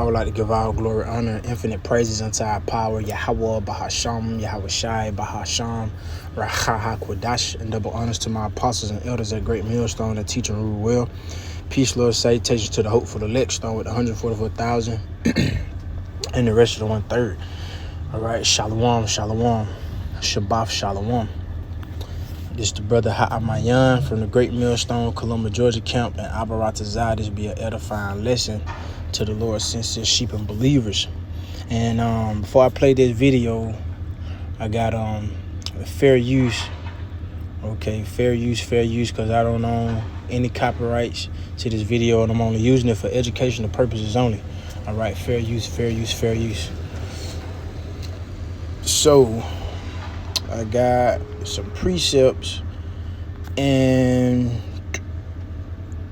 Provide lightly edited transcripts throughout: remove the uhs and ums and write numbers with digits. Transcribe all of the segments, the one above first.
I would like to give all glory, honor, and infinite praises unto our power, Yahweh, Bahasham, Yahweh Shai, Bahasham, Raha Kwadash, and double honors to my apostles and elders at Great Millstone that teach and rule well. Peace, Lord, salutations to the hopeful elect stone with 144,000 and the rest of the 1/3. All right, Shalom, Shalom, Shabbat, Shalom. This is the brother Ha'amayan from the Great Millstone, Columbia, Georgia camp, and Abaratazah. This be an edifying lesson to the Lord's sincere sheep and believers. And before I play this video, I got fair use. Okay, fair use, because I don't own any copyrights to this video, and I'm only using it for educational purposes only. All right, fair use. So I got some precepts, and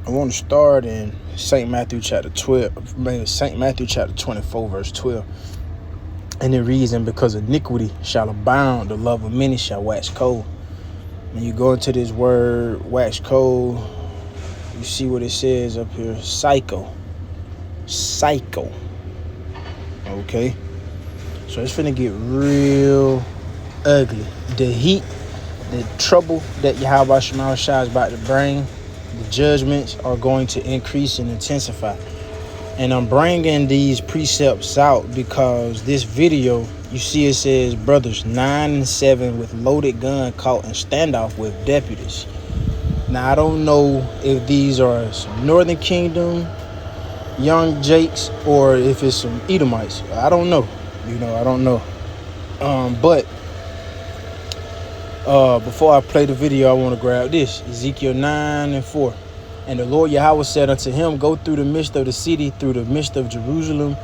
I want to start in St. Matthew chapter 12, St. Matthew chapter 24, verse 12. And it reads, "And because iniquity shall abound, the love of many shall wax cold." When you go into this word, wax cold, you see what it says up here, psycho. Okay? So it's finna get real ugly. The heat, the trouble that Yahweh Shema Shai is about to bring, the judgments are going to increase and intensify. And I'm bringing these precepts out because this video, you see it says brothers 9 and 7 with loaded gun caught in standoff with deputies. Now, I don't know if these are some Northern Kingdom, young Jakes, or if it's some Edomites. I don't know. I don't know. But before I play the video, I want to grab this. Ezekiel 9 and 4. "And the Lord Yahweh said unto him, Go through the midst of the city, through the midst of Jerusalem,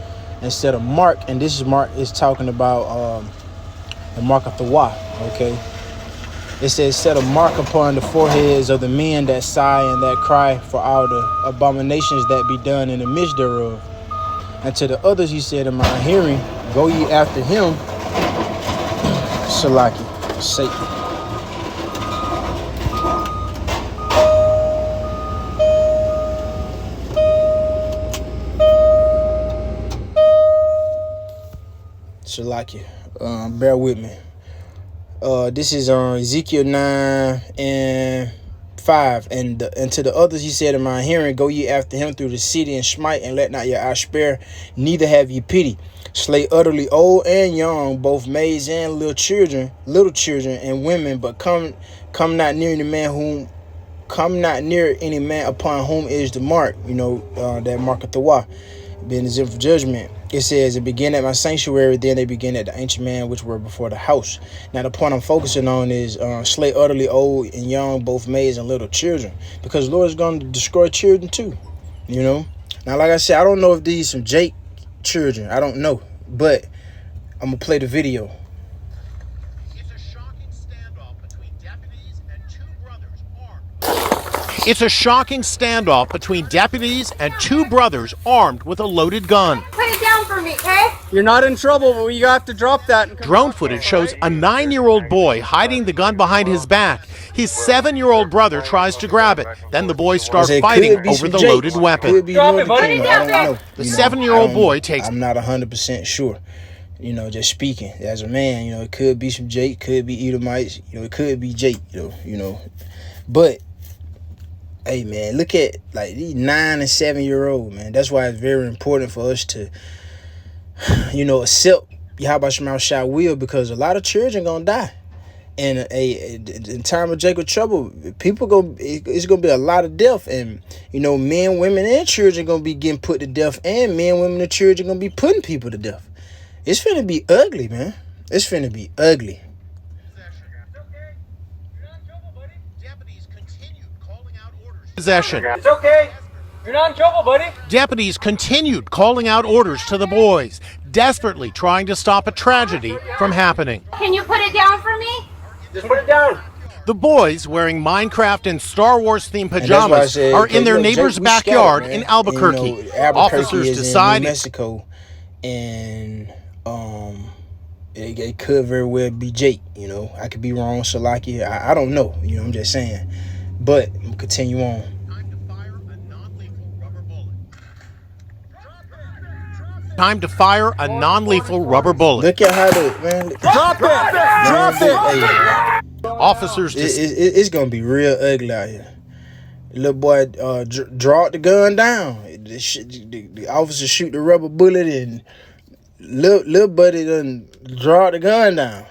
and set a mark." And this mark is talking about the mark of Thawah. Okay. It says, "Set a mark upon the foreheads of the men that sigh and that cry for all the abominations that be done in the midst thereof. And to the others he said in my hearing, Go ye after him, Salaki, Satan." Salakia, bear with me. This is on Ezekiel 9 and 5. And to the others he said in my hearing, Go ye after him through the city and smite, and let not your eye spare, neither have ye pity. Slay utterly old and young, both maids and little children and women, but come not near any man upon whom is the mark, that mark of Thawah, being exempt for judgment. It says, "It began at my sanctuary, then they began at the ancient man which were before the house." Now the point I'm focusing on is slay utterly old and young, both maids and little children, because the Lord is going to destroy children too. Now, like I said, I don't know if these some Jake children. I don't know, but I'm gonna play the video. It's a shocking standoff between deputies and two brothers armed with a loaded gun. Put it down for me, okay? You're not in trouble, but you have to drop that. And Drone footage shows a 9-year-old boy hiding the gun behind his back. His 7-year-old brother tries to grab it. Then the boys start fighting over the loaded weapon. Drop it, buddy. I don't know. The 7-year-old boy takes... I'm not 100% sure. Just speaking as a man, it could be some Jake, could be Edomites, it could be Jake, But hey man, look at like these 9 and 7-year-old, man. That's why it's very important for us to, accept Yahweh Shema Shai will, because a lot of children gonna die. And in time of Jacob trouble, it's gonna be a lot of death, and men, women, and children gonna be getting put to death, and men, women, and children gonna be putting people to death. It's finna be ugly, man. It's finna be ugly. Possession. It's okay. You're not in trouble, buddy. Deputies continued calling out orders to the boys, desperately trying to stop a tragedy from happening. Can you put it down for me? Just put it down. The boys, wearing Minecraft and Star Wars themed pajamas, are in their neighbor's backyard in Albuquerque. Officers decide New Mexico, and it could very well be Jake. I could be wrong, Salaki. I don't know. I'm just saying. But I'm gonna continue on. Time to fire a non-lethal rubber bullet. Time to fire a non-lethal rubber bullet. Look at how the man. Drop it! Drop it! Officers It's gonna be real ugly out here. The little boy draw the gun down. The officer shoot the rubber bullet and little buddy done draw the gun down.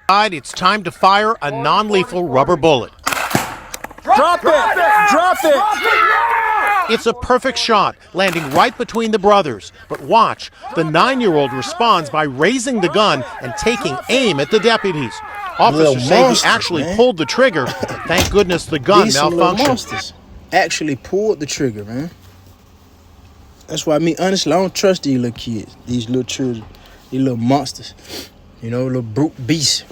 It's time to fire a non-lethal rubber bullet. Drop it! Drop it! It's a perfect shot, landing right between the brothers. But watch, the 9-year-old responds by raising the gun and taking aim at the deputies. Officers say he actually pulled the trigger, but thank goodness the gun malfunctioned. Actually pulled the trigger, man. That's why honestly, I don't trust these little kids, these little children, these little monsters. You know, little brute beasts.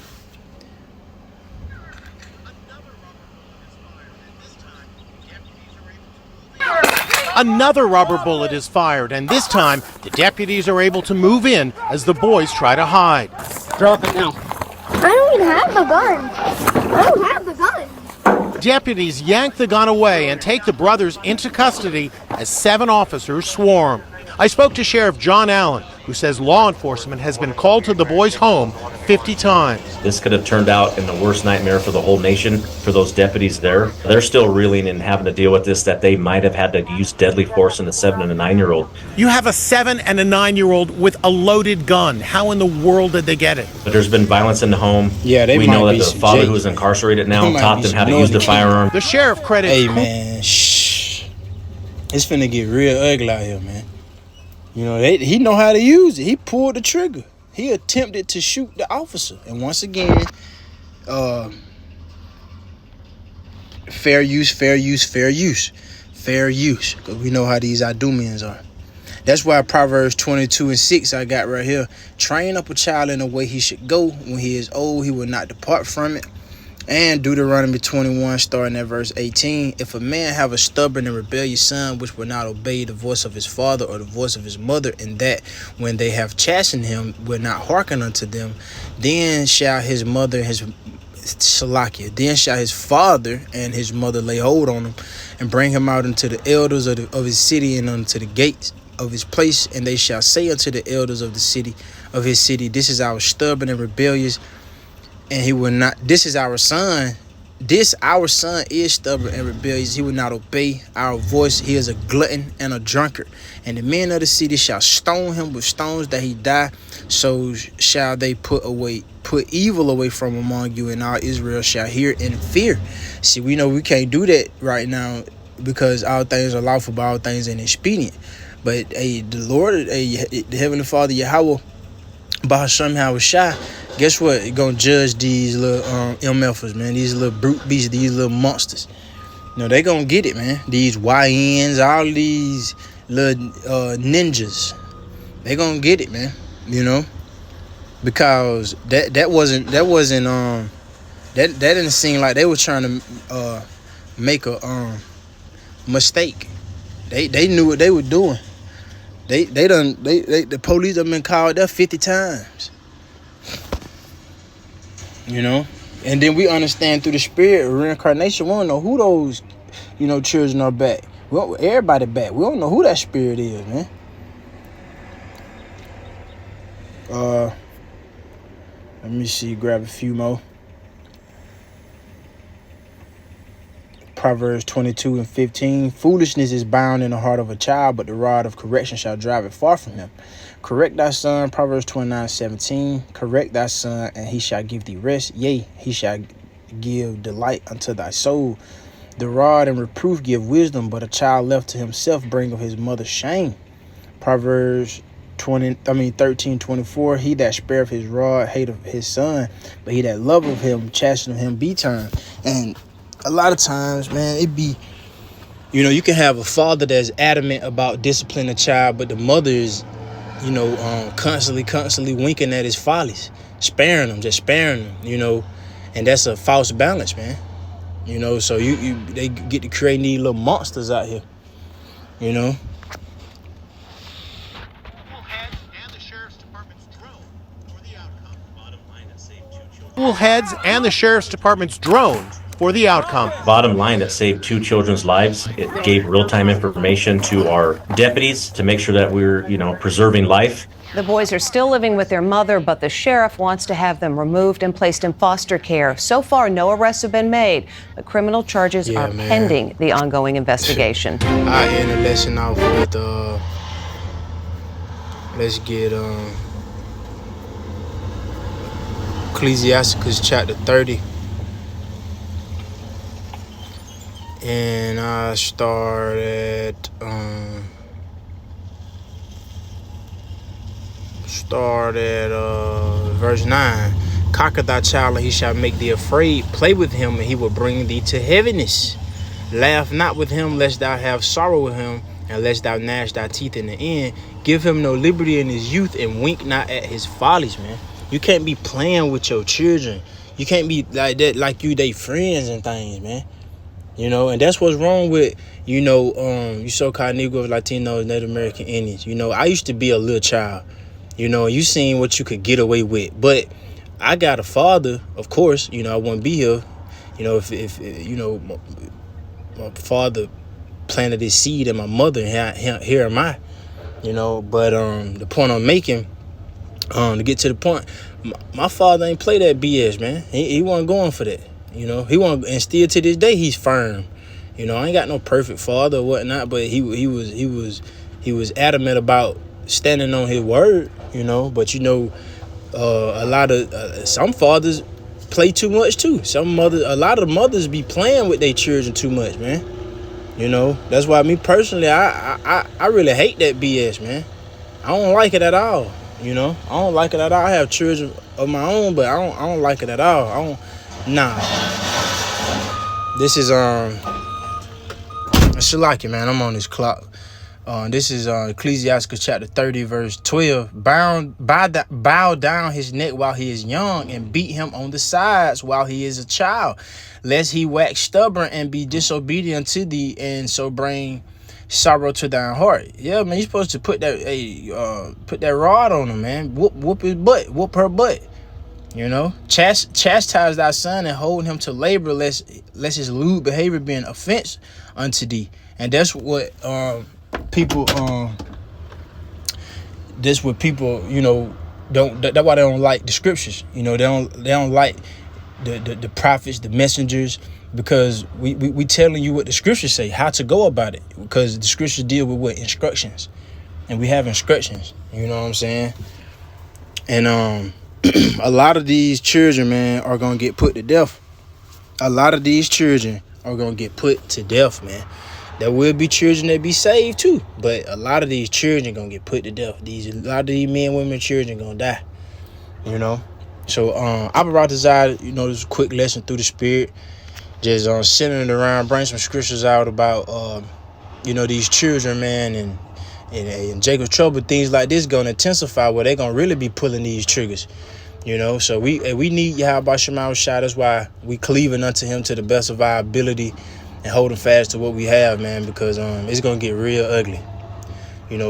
Another rubber bullet is fired, and this time, the deputies are able to move in as the boys try to hide. Drop it now. I don't even have the gun. I don't have the gun. Deputies yank the gun away and take the brothers into custody as 7 officers swarm. I spoke to Sheriff John Allen, who says law enforcement has been called to the boys' home 50 times. This could have turned out in the worst nightmare for the whole nation, for those deputies there. They're still reeling and having to deal with this, that they might have had to use deadly force in a 7 and a 9-year-old. You have a 7 and a 9-year-old with a loaded gun. How in the world did they get it? But there's been violence in the home. Yeah, we know that the father who is incarcerated now taught them how to use the firearm. The sheriff credits... Hey, man, shh. It's finna get real ugly out here, man. You know, he know how to use it. He pulled the trigger. He attempted to shoot the officer. And once again, fair use, fair use, fair use. Fair use. Because we know how these Idumeans are. That's why Proverbs 22:6 I got right here. Train up a child in the way he should go. When he is old, he will not depart from it. And Deuteronomy 21, starting at verse 18. If a man have a stubborn and rebellious son, which will not obey the voice of his father or the voice of his mother, and that when they have chastened him, will not hearken unto them, then shall his mother and his then shall his father and his mother lay hold on him, and bring him out unto the elders of his city and unto the gates of his place, and they shall say unto the elders of the city of his city, this is our stubborn and rebellious, and he will not. This is our son. Our son is stubborn and rebellious. He will not obey our voice. He is a glutton and a drunkard. And the men of the city shall stone him with stones that he die. So shall they put evil away from among you, and all Israel shall hear and fear. See, we know we can't do that right now because all things are lawful, but all things ain't expedient. But the Lord, the Heavenly Father, Yahweh, Bahasham Hawashai, guess what? You're gonna judge these little MFers, man. These little brute beasts, these little monsters. You know, they gonna get it, man. These YNs, all these little ninjas. They gonna get it, man. You know? Because that didn't seem like they were trying to make a mistake. They knew what they were doing. The police have been called there 50 times. You know? And then we understand through the spirit of reincarnation, we don't know who those, children are back. Everybody back. We don't know who that spirit is, man. Let me see, grab a few more. Proverbs 22:15. Foolishness is bound in the heart of a child, but the rod of correction shall drive it far from him. Correct thy son, Proverbs 29:17. Correct thy son, and he shall give thee rest. Yea, he shall give delight unto thy soul. The rod and reproof give wisdom, but a child left to himself bringeth his mother shame. Proverbs 13:24. He that spareth his rod hateth his son, but he that loveth him chasteneth him betimes. And a lot of times, man, it be, you can have a father that's adamant about disciplining a child, but the mother is, constantly winking at his follies, sparing him, and that's a false balance, man. So they get to create these little monsters out here, School heads and the sheriff's department's drone for the outcome. Bottom line, it saved 2 children's lives. It gave real-time information to our deputies to make sure that we're, preserving life. The boys are still living with their mother, but the sheriff wants to have them removed and placed in foster care. So far, no arrests have been made, but criminal charges are pending the ongoing investigation. I end the lesson off with, let's get Ecclesiasticus chapter 30. And I start at verse 9. Conquer thy child, and he shall make thee afraid. Play with him, and he will bring thee to heaviness. Laugh not with him, lest thou have sorrow with him, and lest thou gnash thy teeth in the end. Give him no liberty in his youth, and wink not at his follies, man. You can't be playing with your children. You can't be like that, like you they friends and things, man. And that's what's wrong with, you so-called Negroes, Latinos, Native American Indians. I used to be a little child. You seen what you could get away with. But I got a father, of course. I wouldn't be here. If my father planted his seed in my mother, and here am I. But the point I'm making, to get to the point, my father ain't play that BS, man. He wasn't going for that. He wasn't, and still to this day he's firm. I ain't got no perfect father or whatnot, but he was adamant about standing on his word. But a lot of some fathers play too much too. A lot of mothers be playing with their children too much, man. That's why me personally, I really hate that BS, man. I don't like it at all. I don't like it at all. I have children of my own, but I don't like it at all. Nah. This is Shalaki, man. I'm on this clock. This is Ecclesiasticus chapter 30, verse 12. Bow down his neck while he is young, and beat him on the sides while he is a child, lest he wax stubborn and be disobedient to thee, and so bring sorrow to thine heart. Yeah, man, you're supposed to put that rod on him, man. Whoop his butt, whoop her butt. Chastise thy son and hold him to labor, lest his lewd behavior be an offense unto thee. And that's what people don't. That's why they don't like the scriptures. They don't like the prophets, the messengers, because we telling you what the scriptures say, how to go about it, because the scriptures deal with what instructions, and we have instructions. You know what I'm saying? And a lot of these children, man, are gonna get put to death. A lot of these children are gonna get put to death, man. There will be children that be saved too, but a lot of these children gonna get put to death. A lot of these men, women, children gonna die. So I brought this out. This quick lesson through the Spirit, just centering around, bring some scriptures out about these children, man, and Jacob's trouble. Things like this gonna intensify, where they gonna really be pulling these triggers. So we need Yahweh Shema Shai. That's why we cleaving unto him to the best of our ability and holding fast to what we have, man, because it's gonna get real ugly.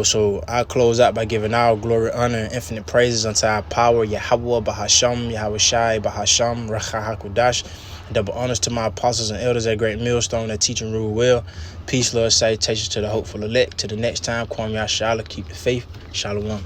So I'll close out by giving all glory, honor, and infinite praises unto our power, Yahweh Bahasham, Yahweh Shai Bahasham, Racha HaKodash. Double honors to my apostles and elders at Great Millstone that teach and rule well. Peace, love, salutations to the hopeful elect. To the next time, Kwame Yashala, keep the faith. Shalom.